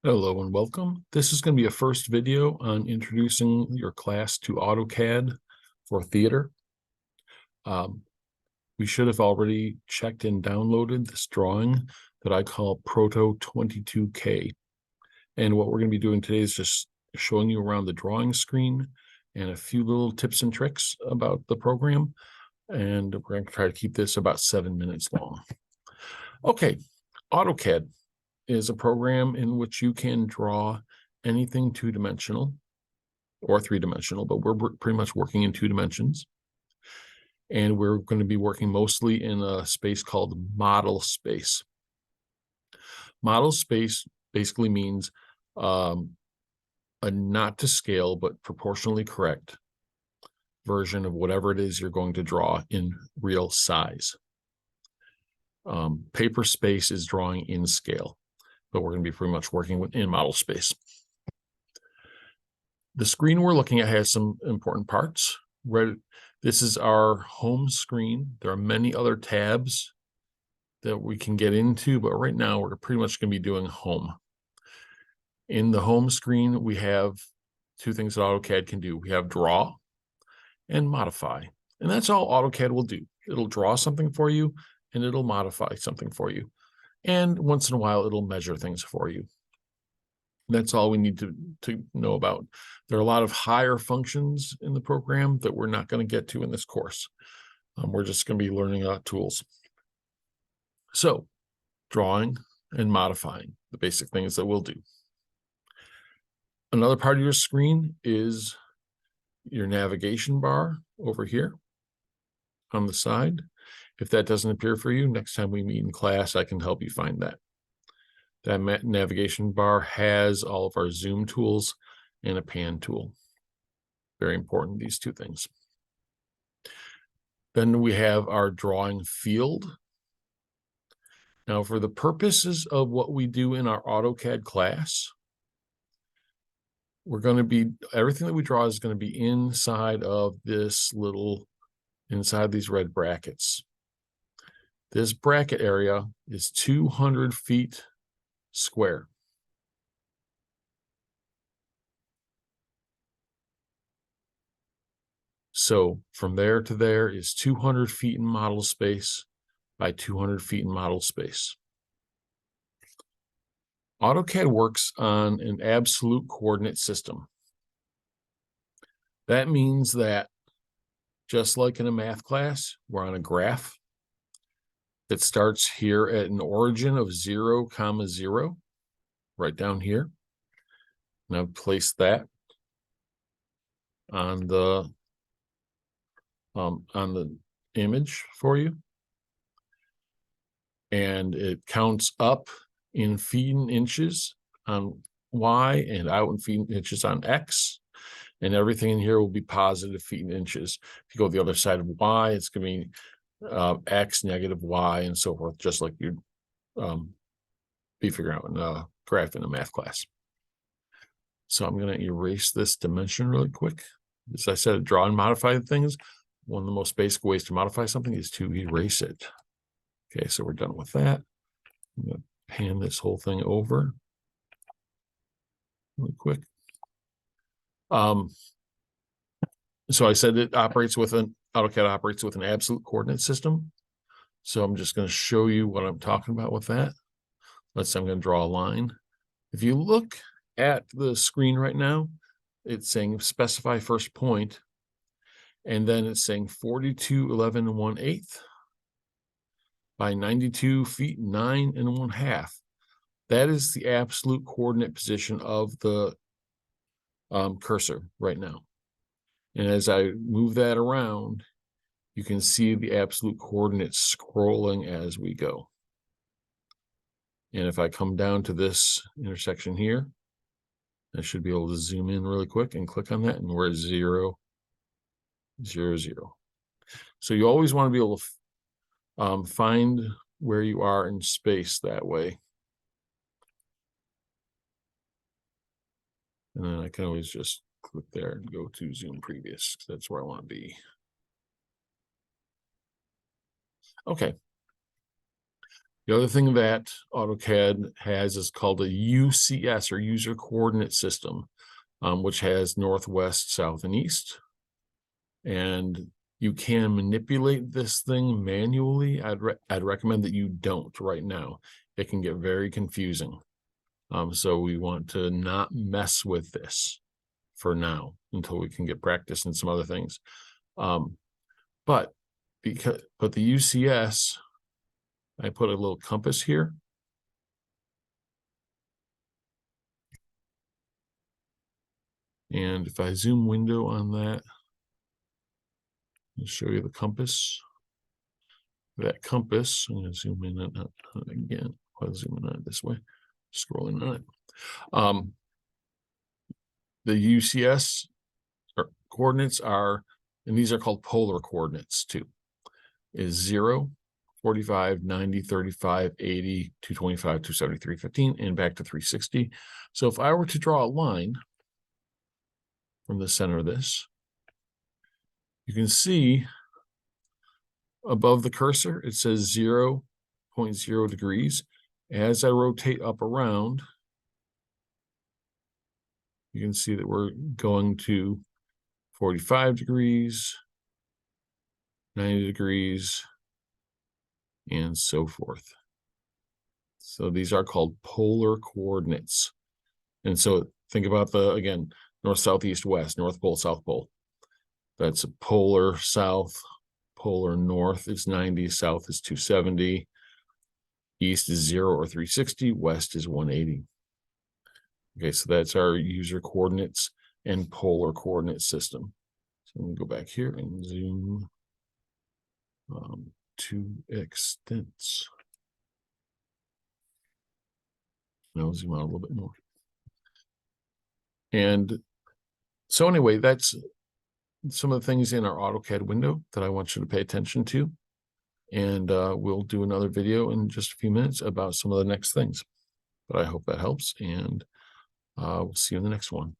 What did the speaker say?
Hello and welcome. This is going to be a first video on introducing your class to AutoCAD for theater. We should have already checked and downloaded this drawing that I call Proto 22K. And what we're going to be doing today is just showing you around the drawing screen and a few little tips and tricks about the program. And we're going to try to keep this about 7 minutes long. Okay, AutoCAD is a program in which you can draw anything two-dimensional or three-dimensional, but we're pretty much working in 2 dimensions. And we're going to be working mostly in a space called model space. Model space basically means a not to scale, but proportionally correct version of whatever it is you're going to draw in real size. Paper space is drawing in scale, but we're going to be pretty much working in model space. The screen we're looking at has some important parts. This is our home screen. There are many other tabs that we can get into, but right now we're pretty much going to be doing home. In the home screen, we have 2 things that AutoCAD can do. We have draw and modify, and that's all AutoCAD will do. It'll draw something for you, and it'll modify something for you. And once in a while, it'll measure things for you. That's all we need to know about. There are a lot of higher functions in the program that we're not going to get to in this course. We're just going to be learning tools. So, drawing and modifying, the basic things that we'll do. Another part of your screen is your navigation bar over here on the side. If that doesn't appear for you, next time we meet in class, I can help you find that. That navigation bar has all of our zoom tools and a pan tool. Very important, these 2 things. Then we have our drawing field. Now, for the purposes of what we do in our AutoCAD class, everything that we draw is going to be inside of inside these red brackets. This bracket area is 200 feet square. So from there to there is 200 feet in model space by 200 feet in model space. AutoCAD works on an absolute coordinate system. That means that just like in a math class, we're on a graph that starts here at an origin of 0, 0, right down here. Now place that on the image for you, and it counts up in feet and inches on Y and out in feet and inches on X, and everything in here will be positive feet and inches. If you go to the other side of Y, it's going to be X, negative Y, and so forth, just like you'd be figuring out in a graph in a math class. So I'm going to erase this dimension really quick. As I said, draw and modify things. One of the most basic ways to modify something is to erase it. Okay, so we're done with that. I'm going to pan this whole thing over really quick. So I said AutoCAD operates with an absolute coordinate system. So I'm just going to show you what I'm talking about with that. Let's say I'm going to draw a line. If you look at the screen right now, it's saying specify first point, and then it's saying 42.11 1/8 by 92 feet 9 1/2. That is the absolute coordinate position of the cursor right now. And as I move that around, you can see the absolute coordinates scrolling as we go. And if I come down to this intersection here, I should be able to zoom in really quick and click on that, and we're at 0, 0, 0. So you always want to be able to find where you are in space that way. And then I can always just click there and go to zoom previous. That's where I want to be. Okay. The other thing that AutoCAD has is called a UCS, or user coordinate system, which has northwest, south, and east. And you can manipulate this thing manually. I'd recommend that you don't right now. It can get very confusing. So we want to not mess with this for now until we can get practice in some other things. But the UCS, I put a little compass here. And if I zoom window on that, I'll show you the compass. That compass, I'm going to zoom in on it again. I'll zoom in on it this way, scrolling on it. The UCS coordinates are, and these are called polar coordinates too, is 0, 45, 90, 35, 80, 225, 270, 315, and back to 360. So if I were to draw a line from the center of this, you can see above the cursor, it says 0.0 degrees. As I rotate up around, you can see that we're going to 45 degrees, 90 degrees, and so forth. So these are called polar coordinates. And so think about again, north, south, east, west, North Pole, South Pole. That's a polar south, polar north is 90, south is 270, east is 0 or 360, west is 180. Okay, so that's our user coordinates and polar coordinate system. So I'm going to go back here and zoom to extents. Now zoom out a little bit more. And so anyway, that's some of the things in our AutoCAD window that I want you to pay attention to. And we'll do another video in just a few minutes about some of the next things. But I hope that helps, and we'll see you in the next one.